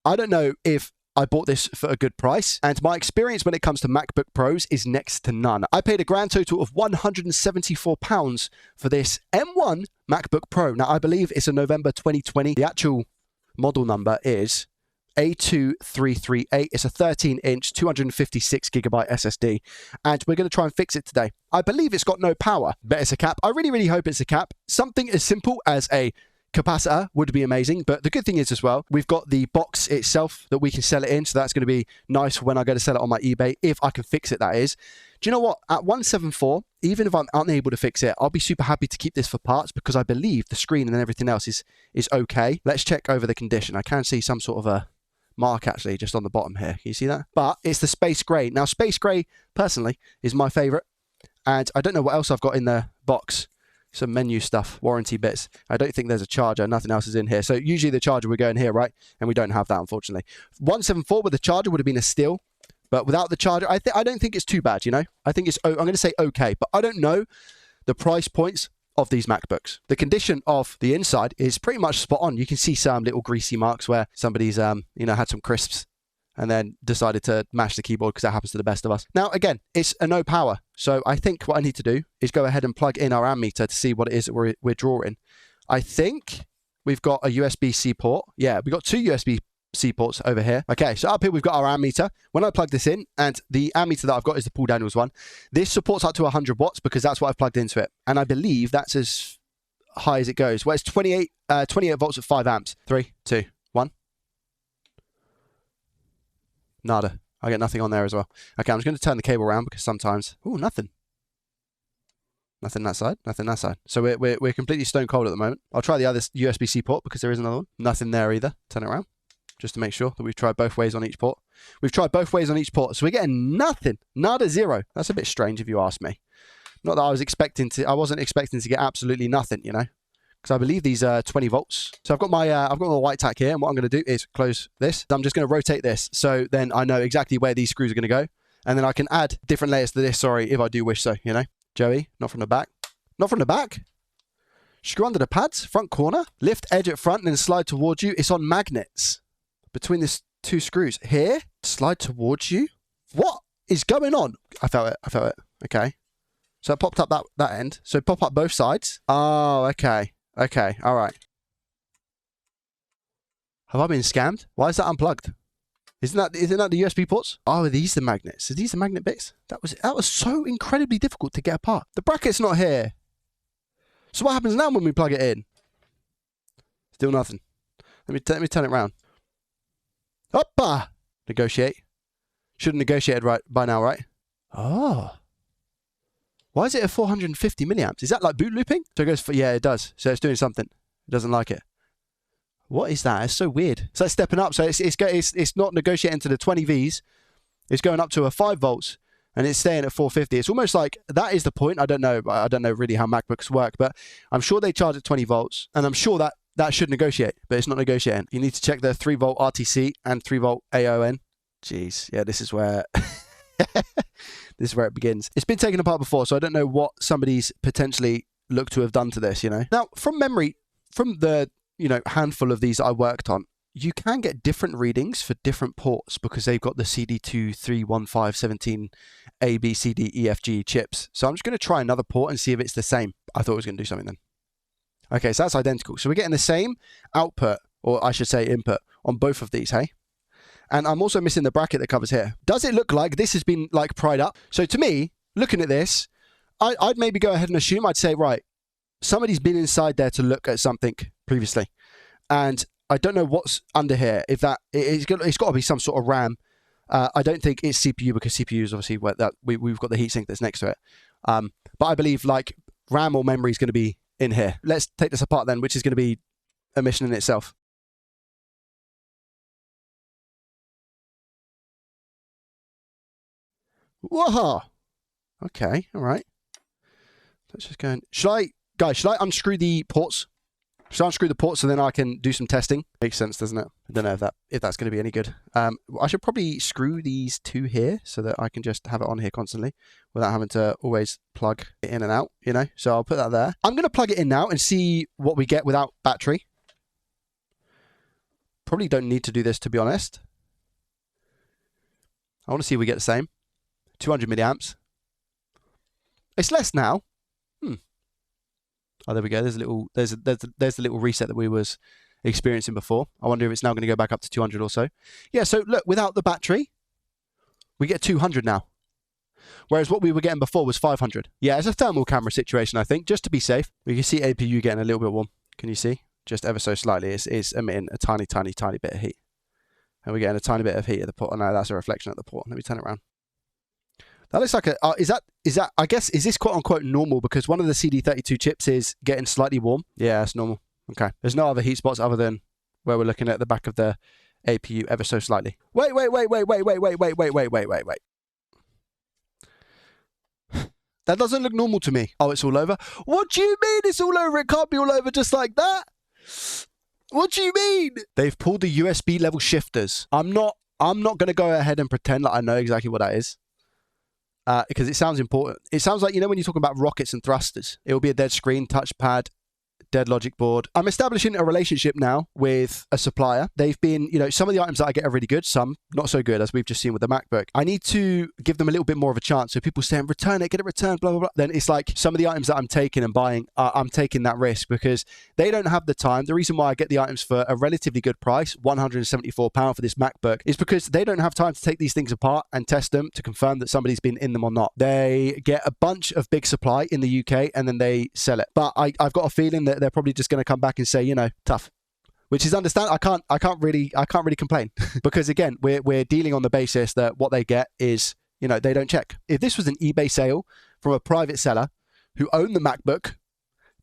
I don't know if I bought this for a good price, and my experience when it comes to MacBook Pros is next to none. I paid a grand total of £174 for this M1 MacBook Pro. Now, I believe it's a November 2020. The actual model number is A2338. It's a 13-inch, 256GB SSD, and we're going to try and fix it today. I believe it's got no power. Bet it's a cap. I really, really hope it's a cap. Something as simple as a capacitor would be amazing, but the good thing is as well, we've got the box itself that we can sell it in, so that's going to be nice for when I go to sell it on my eBay, if I can fix it, that is. Do you know what? At 174, even if I'm unable to fix it, I'll be super happy to keep this for parts, because I believe the screen and everything else is okay. Let's check over the condition. I can see some sort of a mark actually just on the bottom here. Can you see that? But it's the space gray. Now, space gray, personally, is my favorite, and I don't know what else I've got in the box. Some menu stuff, warranty bits. I don't think there's a charger. Nothing else is in here. So usually the charger would go in here, right? And we don't have that, unfortunately. 174 with the charger would have been a steal. But without the charger, I don't think it's too bad, you know? I think it's, I'm going to say okay. But I don't know the price points of these MacBooks. The condition of the inside is pretty much spot on. You can see some little greasy marks where somebody's, had some crisps and then decided to mash the keyboard, because that happens to the best of us. Now, again, it's a no power. So I think what I need to do is go ahead and plug in our ammeter to see what it is that we're drawing. I think we've got a USB-C port. Yeah, we've got two USB-C ports over here. Okay, so up here we've got our ammeter. When I plug this in, and the ammeter that I've got is the Paul Daniels one, this supports up to 100 watts because that's what I've plugged into it. And I believe that's as high as it goes. Well, it's 28 volts at 5 amps. 3, 2, 1. Nada. I get nothing on there as well. Okay, I'm just going to turn the cable around because sometimes... Oh, nothing. Nothing that side. Nothing that side. So we're completely stone cold at the moment. I'll try the other USB-C port because there is another one. Nothing there either. Turn it around just to make sure that we've tried both ways on each port. We've tried both ways on each port. So we're getting nothing. Nada, zero. That's a bit strange if you ask me. Not that I wasn't expecting to get absolutely nothing, you know. Because I believe these are 20 volts. So I've got my white tack here, and what I'm going to do is close this. I'm just going to rotate this, so then I know exactly where these screws are going to go, and then I can add different layers to this, sorry, if I do wish so, you know. Joey, not from the back. Not from the back? Screw under the pads, front corner, lift edge at front, and then slide towards you. It's on magnets between these two screws. Here, slide towards you. What is going on? I felt it. Okay. So it popped up that end. So pop up both sides. Oh, okay. Okay, all right. Have I been scammed? Why is that unplugged? Isn't that the USB ports? Oh, are these the magnets? Are these the magnet bits? That was so incredibly difficult to get apart. The bracket's not here. So what happens now when we plug it in? Still nothing. Let me turn it around. Hoppa! Negotiate. Should have negotiated right by now, right? Oh. Why is it at 450 milliamps? Is that like boot looping? So it goes for, yeah, it does. So it's doing something. It doesn't like it. What is that? It's so weird. So it's stepping up. So it's not negotiating to the 20 Vs. It's going up to a 5 volts, and it's staying at 450. It's almost like that is the point. I don't know really how MacBooks work, but I'm sure they charge at 20 volts, and I'm sure that should negotiate, but it's not negotiating. You need to check the 3 volt RTC and 3 volt AON. Jeez, yeah, this is where this is where it begins. It's been taken apart before, so I don't know what somebody's potentially looked to have done to this, you know. Now, from memory, from the handful of these that I worked on, you can get different readings for different ports because they've got the CD2315117 A, B, C, D, E, F, G chips. So I'm just going to try another port and see if it's the same. I thought it was going to do something then. Okay, so that's identical. So we're getting the same output, or I should say input, on both of these, hey? And I'm also missing the bracket that covers here. Does it look like this has been like pried up? So to me, looking at this, I'd maybe go ahead and assume, I'd say, right, somebody's been inside there to look at something previously. And I don't know what's under here. If that, it's got to be some sort of RAM. I don't think it's CPU because CPU is obviously where we've got the heatsink that's next to it. But I believe like RAM or memory is going to be in here. Let's take this apart then, which is going to be a mission in itself. Whoa! Okay, all right. Let's just go and... Should I unscrew the ports? Should I unscrew the ports so then I can do some testing? Makes sense, doesn't it? I don't know if that's going to be any good. I should probably screw these two here so that I can just have it on here constantly without having to always plug it in and out, you know? So I'll put that there. I'm going to plug it in now and see what we get without battery. Probably don't need to do this, to be honest. I want to see if we get the same. 200 milliamps. It's less now. Oh, there we go. There's the little reset that we was experiencing before. I wonder if it's now going to go back up to 200 or so. Yeah, so look, without the battery, we get 200 now. Whereas what we were getting before was 500. Yeah, it's a thermal camera situation, I think, just to be safe. We can see APU getting a little bit warm. Can you see? Just ever so slightly. It's emitting a tiny bit of heat. And we're getting a tiny bit of heat at the port. Oh, no, that's a reflection at the port. Let me turn it around. That looks like a... is that, I guess, is this quote-unquote normal? Because one of the CD32 chips is getting slightly warm. Yeah, that's normal. Okay. There's no other heat spots other than where we're looking at the back of the APU ever so slightly. Wait. That doesn't look normal to me. Oh, it's all over? What do you mean it's all over? It can't be all over just like that. What do you mean? They've pulled the USB level shifters. I'm not going to go ahead and pretend like I know exactly what that is. Because it sounds important. It sounds like, you know, when you're talking about rockets and thrusters, it will be a dead screen, touchpad, dead logic board. I'm establishing a relationship now with a supplier. They've been, you know, some of the items that I get are really good, some not so good, as we've just seen with the MacBook. I need to give them a little bit more of a chance. So people saying, return it, get it returned, blah, blah, blah. Then it's like some of the items that I'm taking and buying, I'm taking that risk because they don't have the time. The reason why I get the items for a relatively good price, £174 for this MacBook, is because they don't have time to take these things apart and test them to confirm that somebody's been in them or not. They get a bunch of big supply in the UK and then they sell it. But I've got a feeling that they're probably just going to come back and say, you know, tough, which is understand. I can't really complain because again, we're dealing on the basis that what they get is, you know, they don't check. If this was an eBay sale from a private seller who owned the MacBook,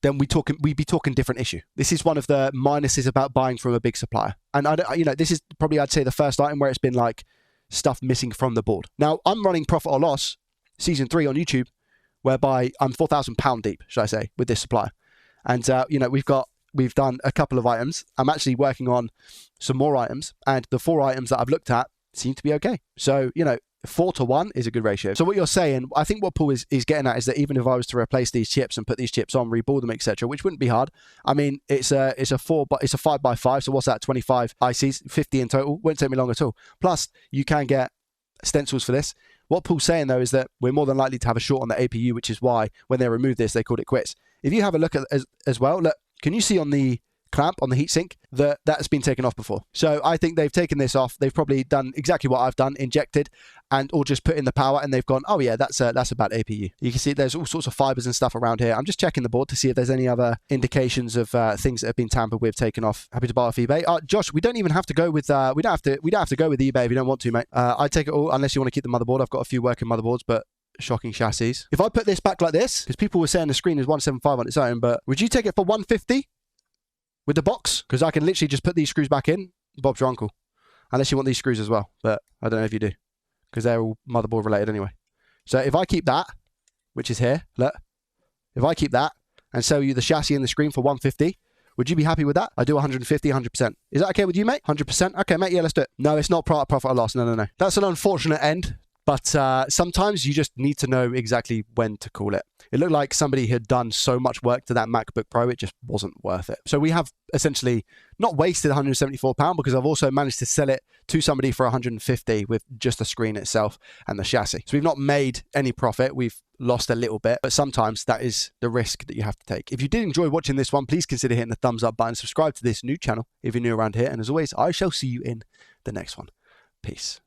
then we'd be talking different issue. This is one of the minuses about buying from a big supplier. And you know, this is probably, I'd say, the first item where it's been like stuff missing from the board. Now I'm running Profit or Loss season 3 on YouTube, whereby I'm £4,000 deep, should I say, with this supplier. And, you know, we've done a couple of items. I'm actually working on some more items, and the 4 items that I've looked at seem to be okay. So, you know, 4 to 1 is a good ratio. So what you're saying, I think what Paul is getting at is that even if I was to replace these chips and put these chips on, rebuild them, etc., which wouldn't be hard. I mean, it's a 5x5. So what's that? 25 ICs, 50 in total. Wouldn't take me long at all. Plus, you can get stencils for this. What Paul's saying though is that we're more than likely to have a short on the APU, which is why when they removed this, they called it quits. If you have a look at as well, look, can you see on the clamp on the heatsink that that's been taken off before? So I think they've taken this off. They've probably done exactly what I've done, injected, and or just put in the power, and they've gone, oh yeah, that's about APU. You can see there's all sorts of fibers and stuff around here. I'm just checking the board to see if there's any other indications of things that have been tampered with, taken off. Happy to buy off eBay. Josh, we don't even have to go with we don't have to go with eBay if you don't want to, mate. I take it all unless you want to keep the motherboard. I've got a few working motherboards, but shocking chassis. If I put this back like this, because people were saying the screen is 175 on its own, but would you take it for 150 with the box? Because I can literally just put these screws back in. Bob's your uncle. Unless you want these screws as well, but I don't know if you do, because they're all motherboard related anyway. So if I keep that, which is here, look, if I keep that and sell you the chassis and the screen for 150, would you be happy with that? I do 150, 100%. Is that okay with you, mate? 100%? Okay, mate, yeah, let's do it. No, it's not profit or loss. No. That's an unfortunate end. But sometimes you just need to know exactly when to call it. It looked like somebody had done so much work to that MacBook Pro, it just wasn't worth it. So we have essentially not wasted £174 because I've also managed to sell it to somebody for 150 with just the screen itself and the chassis. So we've not made any profit. We've lost a little bit, but sometimes that is the risk that you have to take. If you did enjoy watching this one, please consider hitting the thumbs up button. Subscribe to this new channel if you're new around here. And as always, I shall see you in the next one. Peace.